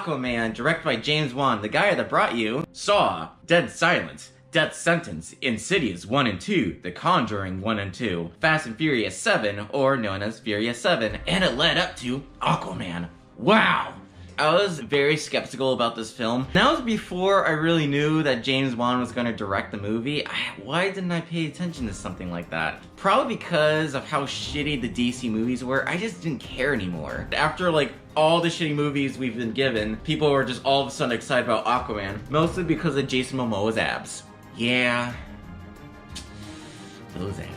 Aquaman, directed by James Wan, the guy that brought you Saw, Dead Silence, Death Sentence, Insidious 1 and 2, The Conjuring 1 and 2, Fast and Furious 7, or known as Furious 7, and it led up to Aquaman. Wow! I was very skeptical about this film. That was before I really knew that James Wan was going to direct the movie. Why didn't I pay attention to something like that? Probably because of how shitty the DC movies were. I just didn't care anymore. After like all the shitty movies we've been given, people were just all of a sudden excited about Aquaman. Mostly because of Jason Momoa's abs. Yeah. Those abs.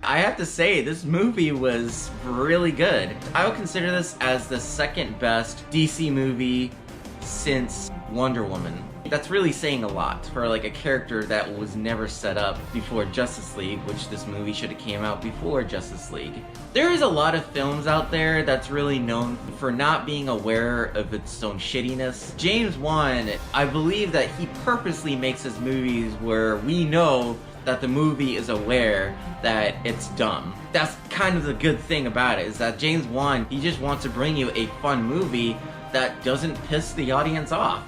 I have to say, this movie was really good. I would consider this as the second best DC movie since Wonder Woman. That's really saying a lot for like a character that was never set up before Justice League, which this movie should have came out before Justice League. There is a lot of films out there that's really known for not being aware of its own shittiness. James Wan, I believe that he purposely makes his movies where we know that the movie is aware that it's dumb. That's kind of the good thing about it, is that James Wan, he just wants to bring you a fun movie that doesn't piss the audience off.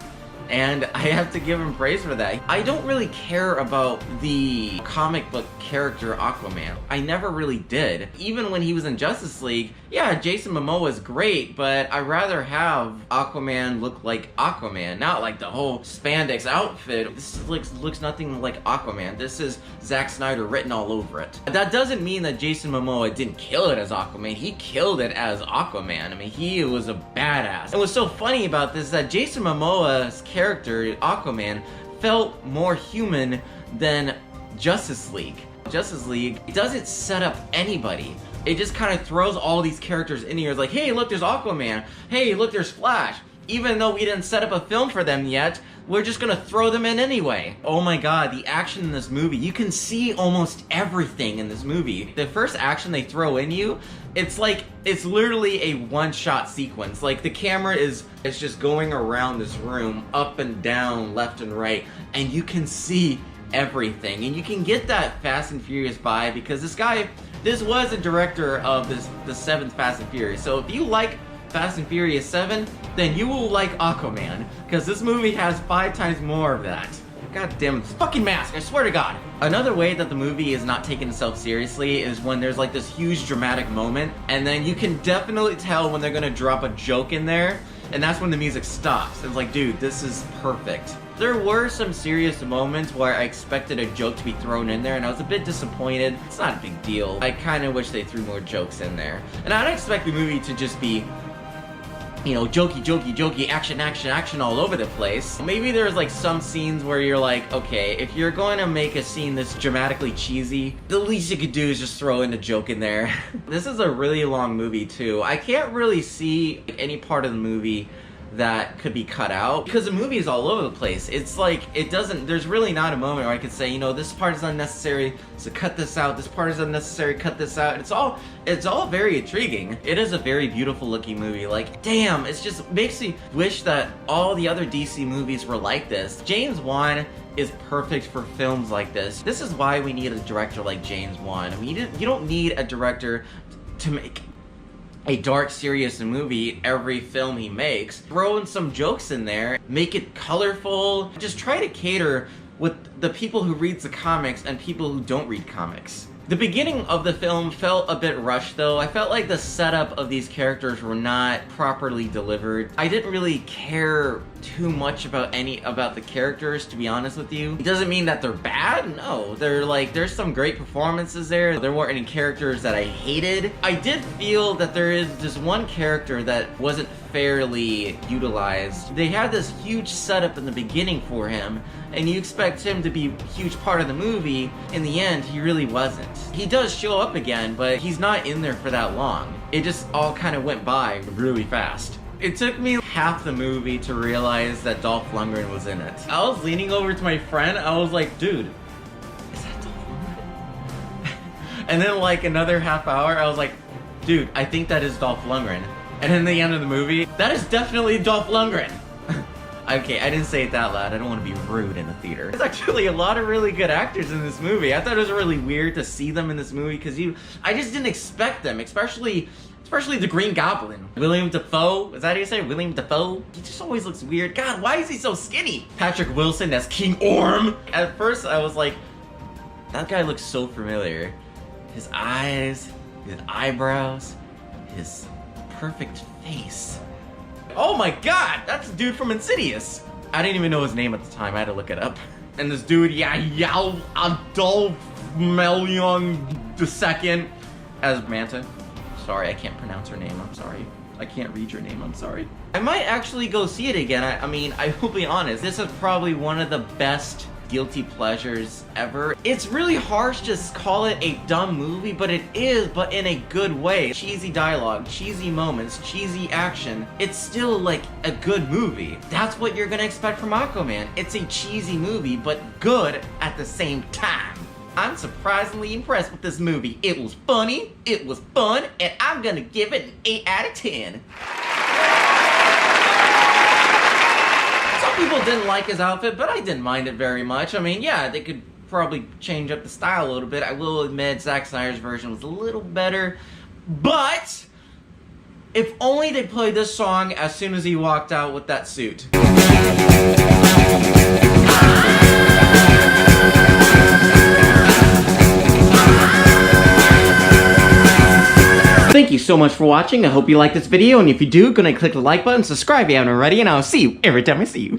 And I have to give him praise for that. I don't really care about the comic book character Aquaman. I never really did. Even when he was in Justice League, yeah, Jason Momoa is great, but I'd rather have Aquaman look like Aquaman, not like the whole spandex outfit. This looks nothing like Aquaman. This is Zack Snyder written all over it. That doesn't mean that Jason Momoa didn't kill it as Aquaman. He killed it as Aquaman. I mean, he was a badass. And what's so funny about this is that Jason Momoa's character, Aquaman, felt more human than Justice League. Justice League, it doesn't set up anybody. It just kind of throws all these characters in here. It's like, hey, look, there's Aquaman. Hey, look, there's Flash. Even though we didn't set up a film for them yet, we're just gonna throw them in anyway. Oh my god, the action in this movie. You can see almost everything in this movie. The first action they throw in you, it's like, it's literally a one-shot sequence. Like, the camera is just going around this room, up and down, left and right, and you can see everything. And you can get that Fast and Furious vibe because this was a director of the 7th Fast and Furious. So if you like Fast and Furious 7, then you will like Aquaman, because this movie has 5 times more of that. God damn, this fucking mask, I swear to God. Another way that the movie is not taking itself seriously is when there's like this huge dramatic moment, and then you can definitely tell when they're gonna drop a joke in there, and that's when the music stops. It's like, dude, this is perfect. There were some serious moments where I expected a joke to be thrown in there, and I was a bit disappointed. It's not a big deal. I kind of wish they threw more jokes in there. And I don't expect the movie to just be, you know, jokey, action all over the place. Maybe there's like some scenes where you're like, okay, if you're going to make a scene this dramatically cheesy, the least you could do is just throw in a joke in there. This is a really long movie too. I can't really see any part of the movie that could be cut out because the movie is all over the place. It's like, there's really not a moment where I could say, you know, this part is unnecessary, so cut this out, this part is unnecessary, cut this out. It's all very intriguing. It is a very beautiful looking movie. Like, damn, it just makes me wish that all the other DC movies were like this. James Wan is perfect for films like this. This is why we need a director like James Wan. I mean, you don't need a director to make a dark, serious movie every film he makes. Throw in some jokes in there, make it colorful. Just try to cater with the people who read the comics and people who don't read comics. The beginning of the film felt a bit rushed though. I felt like the setup of these characters were not properly delivered. I didn't really care too much about the characters, to be honest with you. It doesn't mean that they're bad, no. There's some great performances there. There weren't any characters that I hated. I did feel that there is just one character that wasn't fairly utilized. They had this huge setup in the beginning for him, and you expect him to be a huge part of the movie. In the end, he really wasn't. He does show up again, but he's not in there for that long. It just all kind of went by really fast. It took me half the movie to realize that Dolph Lundgren was in it. I was leaning over to my friend, I was like, dude, is that Dolph Lundgren? And then like another half hour, I was like, dude, I think that is Dolph Lundgren. And in the end of the movie, that is definitely Dolph Lundgren. Okay, I didn't say it that loud. I don't want to be rude in a theater. There's actually a lot of really good actors in this movie. I thought it was really weird to see them in this movie because I just didn't expect them, especially the Green Goblin. William Dafoe, is that how you say it? William Dafoe? He just always looks weird. God, why is he so skinny? Patrick Wilson as King Orm. At first, I was like, that guy looks so familiar. His eyes, his eyebrows, his perfect face. Oh my god, that's the dude from Insidious. I didn't even know his name at the time. I had to look it up. And this dude, Yao Adolf Melion II as Manta. Sorry, I can't pronounce her name. I'm sorry. I can't read your name. I'm sorry. I might actually go see it again. I mean, I will be honest. This is probably one of the best guilty pleasures ever. It's really harsh to call it a dumb movie, but it is, but in a good way. Cheesy dialogue, cheesy moments, cheesy action. It's still like a good movie. That's what you're gonna expect from Aquaman. It's a cheesy movie, but good at the same time. I'm surprisingly impressed with this movie. It was funny, it was fun, and I'm gonna give it an 8 out of 10. Some people didn't like his outfit, but I didn't mind it very much. I mean, yeah, they could probably change up the style a little bit. I will admit Zack Snyder's version was a little better, but if only they played this song as soon as he walked out with that suit. Thank you so much for watching. I hope you liked this video, and if you do, go ahead and click the like button, subscribe if you haven't already, and I'll see you every time I see you.